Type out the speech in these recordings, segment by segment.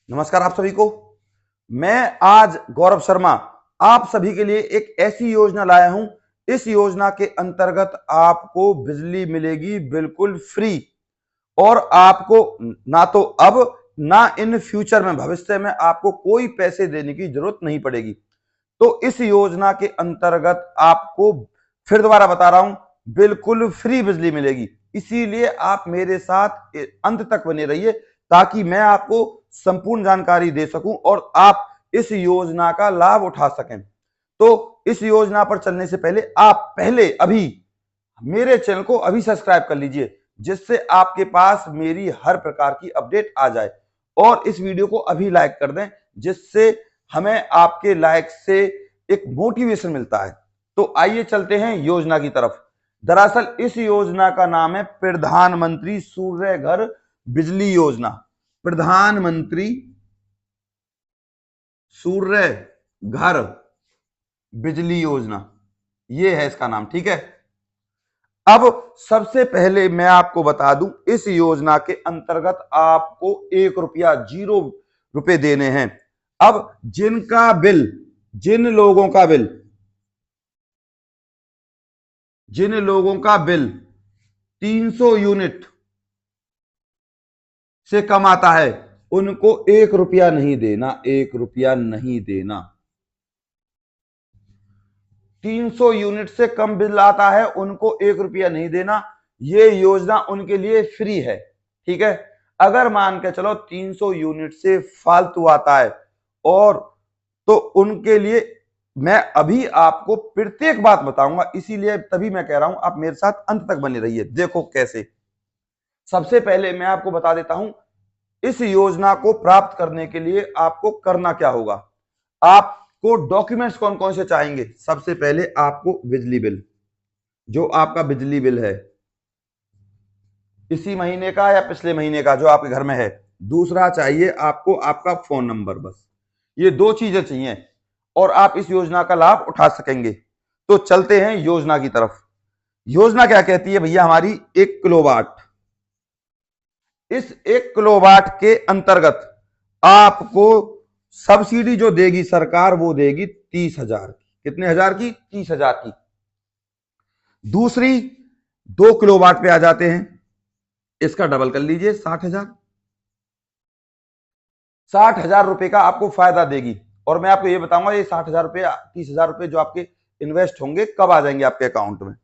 नमस्कार आप सभी को। मैं आज गौरव शर्मा आप सभी के लिए एक ऐसी योजना लाया हूं। इस योजना के अंतर्गत आपको बिजली मिलेगी बिल्कुल फ्री और आपको ना तो अब ना इन फ्यूचर में भविष्य में आपको कोई पैसे देने की जरूरत नहीं पड़ेगी। तो इस योजना के अंतर्गत आपको फिर दोबारा बता रहा हूं, बिल्कुल फ्री बिजली मिलेगी। इसीलिए आप मेरे साथ अंत तक बने रहिए ताकि मैं आपको संपूर्ण जानकारी दे सकूं और आप इस योजना का लाभ उठा सकें। तो इस योजना पर चलने से पहले आप पहले अभी मेरे चैनल को अभी सब्सक्राइब कर लीजिए, जिससे आपके पास मेरी हर प्रकार की अपडेट आ जाए, और इस वीडियो को अभी लाइक कर दें, जिससे हमें आपके लाइक से एक मोटिवेशन मिलता है। तो आइए चलते हैं योजना की तरफ। दरअसल इस योजना का नाम है प्रधानमंत्री सूर्य घर बिजली योजना। प्रधानमंत्री सूर्य घर बिजली योजना, यह है इसका नाम। ठीक है, अब सबसे पहले मैं आपको बता दूं, इस योजना के अंतर्गत आपको 1 रुपया 0 रुपए देने हैं। अब जिन लोगों का बिल 300 यूनिट से कम आता है उनको 1 रुपया नहीं देना, 1 रुपया नहीं देना। 300 यूनिट से कम बिल आता है उनको 1 रुपया नहीं देना। ये योजना उनके लिए फ्री है। ठीक है, अगर मान के चलो 300 यूनिट से फालतू आता है और तो उनके लिए मैं अभी आपको प्रत्येक बात बताऊंगा, इसीलिए तभी मैं कह रहा हूं आप मेरे साथ अंत तक बने रहिए। देखो कैसे। सबसे पहले मैं आपको बता देता हूं, इस योजना को प्राप्त करने के लिए आपको करना क्या होगा। आपको डॉक्यूमेंट्स कौन कौन से चाहेंगे। सबसे पहले आपको बिजली बिल, जो आपका बिजली बिल है इसी महीने का या पिछले महीने का जो आपके घर में है। दूसरा चाहिए आपको आपका फोन नंबर, बस ये 2 चीजें चाहिए और आप इस योजना का लाभ उठा सकेंगे। तो चलते हैं योजना की तरफ। योजना क्या कहती है भैया हमारी, 1 किलोवाट। इस 1 किलोवाट के अंतर्गत आपको सब्सिडी जो देगी सरकार वो देगी 30,000 की। कितने हजार की? 30,000 की। दूसरी 2 किलोवाट पे आ जाते हैं, इसका डबल कर लीजिए 60,000। 60,000 रुपए का आपको फायदा देगी। और मैं आपको ये बताऊंगा ये 60,000 रुपए 30,000 रुपए जो आपके इन्वेस्ट होंगे कब आ जाएंगे आपके अकाउंट में,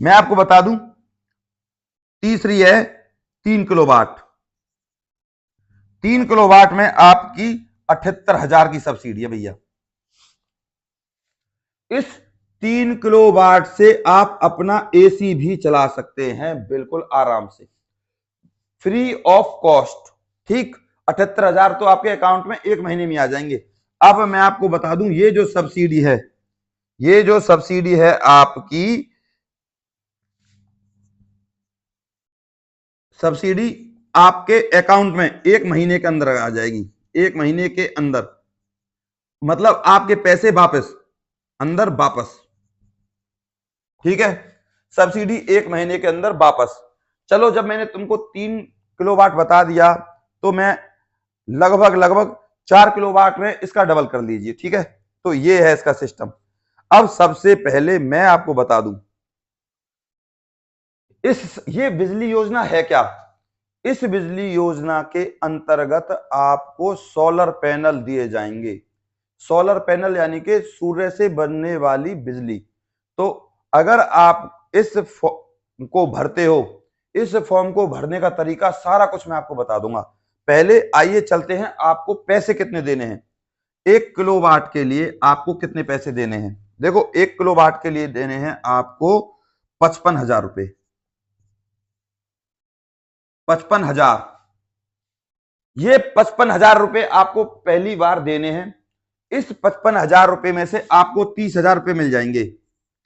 मैं आपको बता दूं। तीसरी है 3 किलोवाट। 3 किलोवाट में आपकी 78,000 की सब्सिडी है भैया। इस 3 किलोवाट से आप अपना एसी भी चला सकते हैं बिल्कुल आराम से, फ्री ऑफ कॉस्ट। ठीक, 78,000 तो आपके अकाउंट में 1 महीने में आ जाएंगे। अब मैं आपको बता दूं, ये जो सब्सिडी है आपकी, सब्सिडी आपके अकाउंट में 1 महीने के अंदर आ जाएगी। 1 महीने के अंदर मतलब आपके पैसे वापस अंदर वापस। ठीक है, सब्सिडी 1 महीने के अंदर वापस। चलो, जब मैंने तुमको 3 किलोवाट बता दिया तो मैं लगभग 4 किलोवाट में इसका डबल कर लीजिए। ठीक है, तो ये है इसका सिस्टम। अब सबसे पहले मैं आपको बता दूं, ये बिजली योजना है क्या। इस बिजली योजना के अंतर्गत आपको सोलर पैनल दिए जाएंगे। सोलर पैनल यानी कि सूर्य से बनने वाली बिजली। तो अगर आप इस फॉर्म को भरते हो, इस फॉर्म को भरने का तरीका सारा कुछ मैं आपको बता दूंगा। पहले आइए चलते हैं, आपको पैसे कितने देने हैं। 1 किलोवाट के लिए आपको कितने पैसे देने हैं। देखो, 1 किलोवाट के लिए देने हैं आपको 55,000 रुपए। 55,000, ये 55,000 रुपए आपको पहली बार देने हैं। इस 55,000 रुपए में से आपको 30,000 रुपए मिल जाएंगे।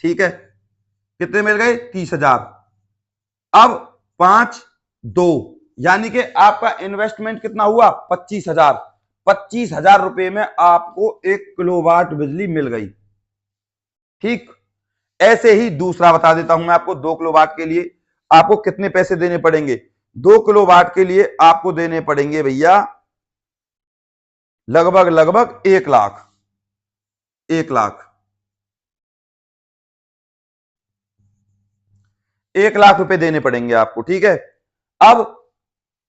ठीक है, कितने मिल गए? 30,000। अब 5 2 यानी कि आपका इन्वेस्टमेंट कितना हुआ? 25,000। 25,000 रुपए में आपको 1 किलोवाट बिजली मिल गई। ठीक, ऐसे ही दूसरा बता देता हूं मैं आपको। 2 किलोवाट के लिए आपको कितने पैसे देने पड़ेंगे। 2 किलोवाट के लिए आपको देने पड़ेंगे भैया लगभग लगभग 1 लाख, 1 लाख, 1 लाख रुपए देने पड़ेंगे आपको। ठीक है। अब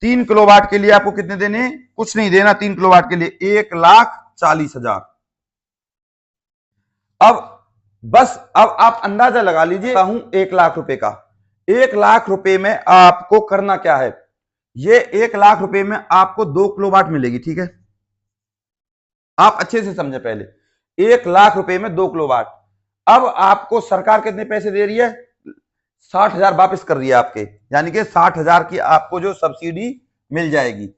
3 किलोवाट के लिए आपको कितने देने? कुछ नहीं देना। 3 किलोवाट के लिए 1,40,000। अब बस अब आप अंदाजा लगा लीजिए हूं 1 लाख रुपए का। 1 लाख रुपए में आपको करना क्या है? ये 1 लाख रुपए में आपको 2 किलोवाट मिलेगी। ठीक है, आप अच्छे से समझे पहले। 1 लाख रुपए में 2 किलोवाट। अब आपको सरकार कितने पैसे दे रही है? 60,000 वापस कर रही है आपके, यानी कि 60,000 की आपको जो सब्सिडी मिल जाएगी।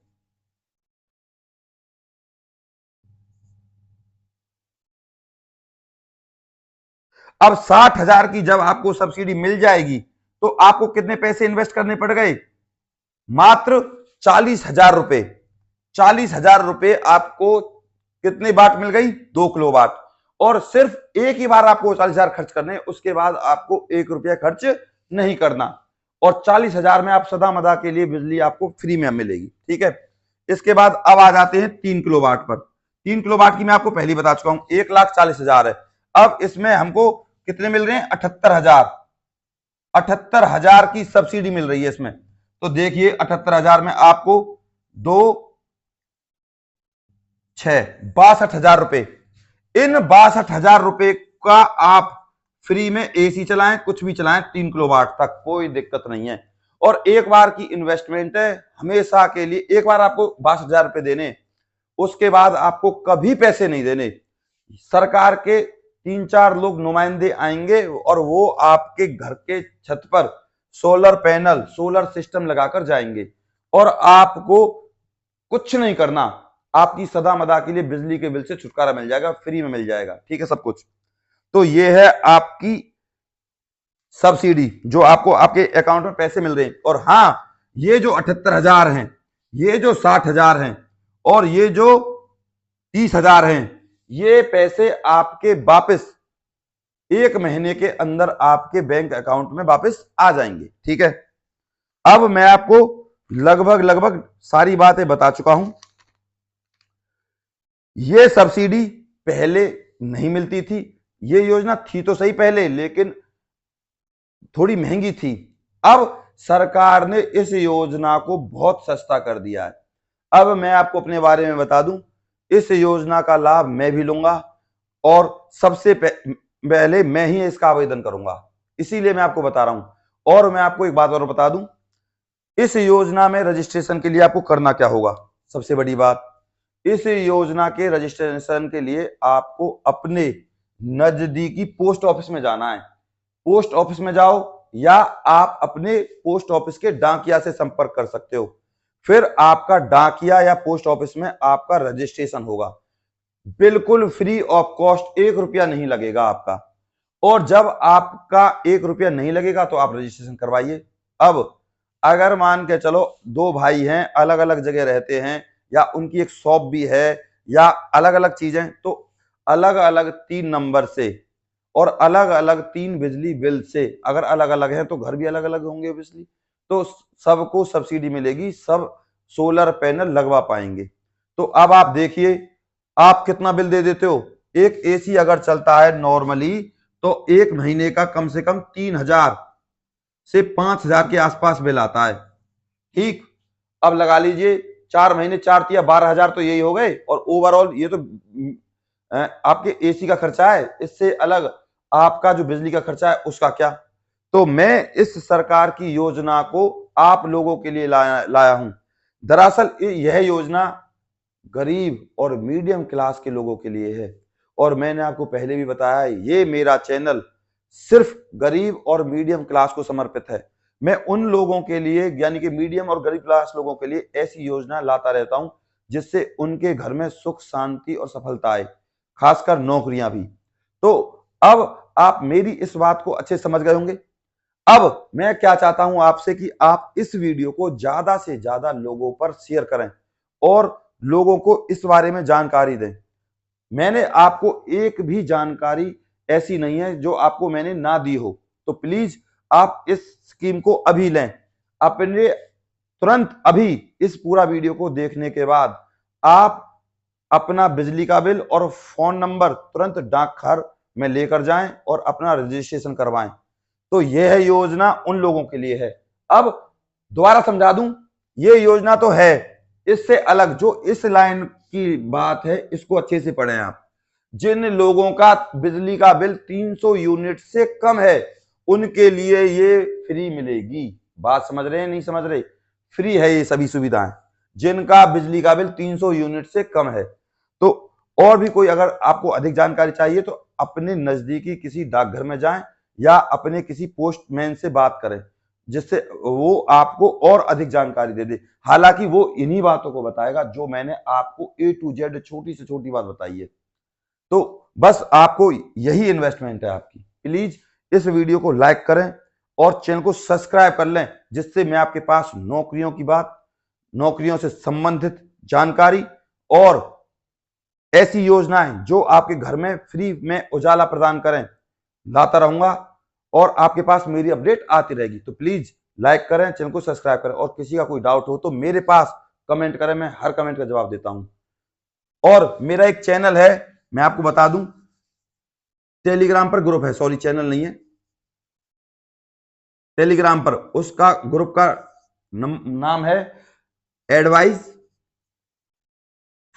अब 60,000 की जब आपको सब्सिडी मिल जाएगी तो आपको कितने पैसे इन्वेस्ट करने पड़ गए? मात्र 40,000 रुपए। 40,000 रुपए आपको कितने वाट मिल गई? 2 किलोवाट। और सिर्फ एक ही बार आपको 40,000 खर्च करने, उसके बाद आपको 1 रुपया खर्च नहीं करना। और 40,000 में आप सदा मदा के लिए बिजली आपको फ्री में मिलेगी। ठीक है। इसके बाद अब आ जाते हैं 3 किलोवाट पर। 3 किलोवाट की मैं आपको पहले बता चुका हूं 1,40,000 है। अब इसमें हमको कितने मिल रहे हैं? 78,000। 78,000 की सब्सिडी मिल रही है इसमें। तो देखिए 78,000 में आपको 62,000 रुपए। इन 62,000 रुपए का आप फ्री में एसी चलाएं, कुछ भी चलाएं, 3 किलोवाट तक कोई दिक्कत नहीं है। और एक बार की इन्वेस्टमेंट है, हमेशा के लिए। एक बार आपको 62,000 रुपए देने, उसके बाद आपको कभी पैसे नहीं देने। सरकार के 3-4 लोग नुमाइंदे आएंगे और वो आपके घर के छत पर सोलर पैनल, सोलर सिस्टम लगाकर जाएंगे और आपको कुछ नहीं करना। आपकी सदा मदा के लिए बिजली के बिल से छुटकारा मिल जाएगा, फ्री में मिल जाएगा। ठीक है, सब कुछ। तो ये है आपकी सब्सिडी जो आपको आपके अकाउंट में पैसे मिल रहे हैं। और हां, ये जो 78,000 हैं, ये जो 60,000 हैं और ये जो 30,000 हैं, ये पैसे आपके वापस 1 महीने के अंदर आपके बैंक अकाउंट में वापस आ जाएंगे। ठीक है। अब मैं आपको लगभग लगभग सारी बातें बता चुका हूं। ये सब्सिडी पहले नहीं मिलती थी। ये योजना थी तो सही पहले, लेकिन थोड़ी महंगी थी। अब सरकार ने इस योजना को बहुत सस्ता कर दिया है। अब मैं आपको अपने बारे में बता दूं, इस योजना का लाभ मैं भी लूंगा और सबसे पहले मैं ही इसका आवेदन करूंगा, इसीलिए मैं आपको बता रहा हूं। और मैं आपको एक बात और बता दूं, इस योजना में रजिस्ट्रेशन के लिए आपको करना क्या होगा? सबसे बड़ी बात, इस योजना के रजिस्ट्रेशन के लिए आपको अपने नजदीकी पोस्ट ऑफिस में जाना है। पोस्ट ऑफिस में जाओ या आप अपने पोस्ट ऑफिस के डाकिया से संपर्क कर सकते हो। फिर आपका डाकिया या पोस्ट ऑफिस में आपका रजिस्ट्रेशन होगा, बिल्कुल फ्री ऑफ कॉस्ट, 1 रुपया नहीं लगेगा आपका। और जब आपका 1 रुपया नहीं लगेगा तो आप रजिस्ट्रेशन करवाइए। अब अगर मान के चलो 2 भाई हैं, अलग अलग जगह रहते हैं, या उनकी एक शॉप भी है, या अलग अलग चीजें, तो अलग अलग 3 नंबर से और अलग अलग 3 बिजली बिल से, अगर अलग अलग हैं तो घर भी अलग अलग होंगे बिजली, तो सबको सब्सिडी मिलेगी, सब सोलर पैनल लगवा पाएंगे। तो अब आप देखिए आप कितना बिल दे देते हो। एक एसी अगर चलता है नॉर्मली तो 1 महीने का कम से कम 3,000 से 5,000 के आसपास बिल आता है। ठीक, अब लगा लीजिए 4 महीने 4 या 12,000 तो यही हो गए। और ओवरऑल ये तो आपके एसी का खर्चा है, इससे अलग आपका जो बिजली का खर्चा है उसका क्या। तो मैं इस सरकार की योजना को आप लोगों के लिए लाया हूं। दरअसल यह योजना गरीब और मीडियम क्लास के लोगों के लिए है। और मैंने आपको पहले भी बताया, ये मेरा चैनल सिर्फ गरीब और मीडियम क्लास को समर्पित है। मैं उन लोगों के लिए, यानी कि मीडियम और गरीब क्लास लोगों के लिए ऐसी योजना लाता रहता हूं जिससे उनके घर में सुख, शांति और सफलता आए, खासकर नौकरियां भी। तो अब आप मेरी इस बात को अच्छे समझ गए होंगे। अब मैं क्या चाहता हूं आपसे कि आप इस वीडियो को ज्यादा से ज्यादा लोगों पर शेयर करें और लोगों को इस बारे में जानकारी दें। मैंने आपको एक भी जानकारी ऐसी नहीं है जो आपको मैंने ना दी हो। तो प्लीज आप इस स्कीम को अभी लें। अपने तुरंत अभी इस पूरा वीडियो को देखने के बाद आप अपना बिजली का बिल और फोन नंबर तुरंत डाकघर में लेकर जाएं और अपना रजिस्ट्रेशन करवाएं। तो यह योजना उन लोगों के लिए है। अब दोबारा समझा दूं, ये योजना तो है, इससे अलग जो इस लाइन की बात है इसको अच्छे से पढ़ें आप। जिन लोगों का बिजली का बिल 300 यूनिट से कम है उनके लिए ये फ्री मिलेगी। बात समझ रहे हैं नहीं समझ रहे? फ्री है ये सभी सुविधाएं जिनका बिजली का बिल 300 यूनिट से कम है। तो और भी कोई अगर आपको अधिक जानकारी चाहिए तो अपने नजदीकी किसी डाकघर में जाएं या अपने किसी पोस्टमैन से बात करें जिससे वो आपको और अधिक जानकारी दे दे। हालांकि वो इन्हीं बातों को बताएगा जो मैंने आपको A to Z छोटी से छोटी बात बताई है। तो बस आपको यही इन्वेस्टमेंट है आपकी। प्लीज इस वीडियो को लाइक करें और चैनल को सब्सक्राइब कर लें जिससे मैं आपके पास नौकरियों की बात, नौकरियों से संबंधित जानकारी और ऐसी योजनाएं जो आपके घर में फ्री में उजाला प्रदान करें लाता रहूंगा और आपके पास मेरी अपडेट आती रहेगी। तो प्लीज लाइक करें, चैनल को सब्सक्राइब करें और किसी का कोई डाउट हो तो मेरे पास कमेंट करें, मैं हर कमेंट का जवाब देता हूं। और मेरा एक चैनल है, मैं आपको बता दूं, टेलीग्राम पर ग्रुप है, सॉरी चैनल नहीं है, टेलीग्राम पर उसका ग्रुप का नाम है एडवाइस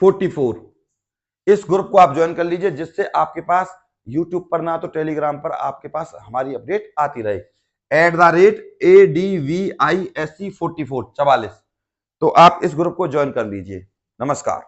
44। इस ग्रुप को आप ज्वाइन कर लीजिए जिससे आपके पास यूट्यूब पर ना तो टेलीग्राम पर आपके पास हमारी अपडेट आती रहे। @ADVISC44 44। तो आप इस ग्रुप को ज्वाइन कर लीजिए। नमस्कार।